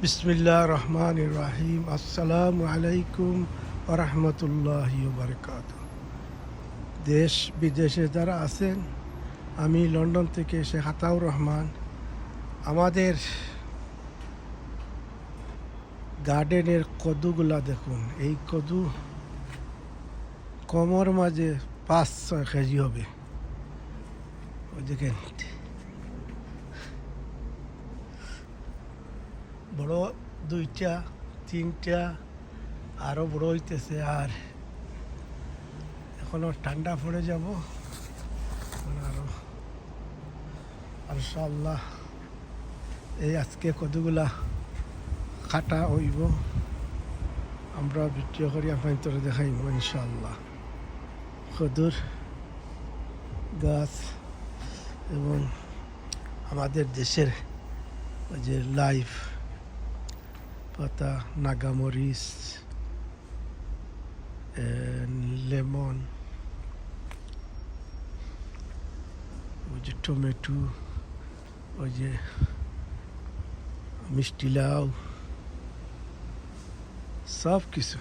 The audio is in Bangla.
বিসমিল্লাহ রহমান রাহিম। আসসালামু আলাইকুম রহমতুল্লাহি বারকাত। দেশ বিদেশে যারা আছেন, আমি লন্ডন থেকে শেখ আতাউর রহমান। আমাদের গার্ডেনের কদুগুলা দেখুন। এই কদু কমর মাঝে 5-6 কেজি হবে। ওই দেখেন, বড় 2টা 3টা, আরও বড় হইতেছে। আর এখনো ঠান্ডা পড়ে যাব, আরও ইনশাআল্লাহ এই আজকে কতগুলা কাটা হইব, আমরা ভিডিও করি আপনার তোরে দেখাইব ইনশাআল্লাহ। কদুর গাছ এবং আমাদের দেশের যে লাইফ পাতা, নাগামরিচ, লেমন, ওই যে টমেটো, ওই যে মিষ্টি লাউ, সব কিছু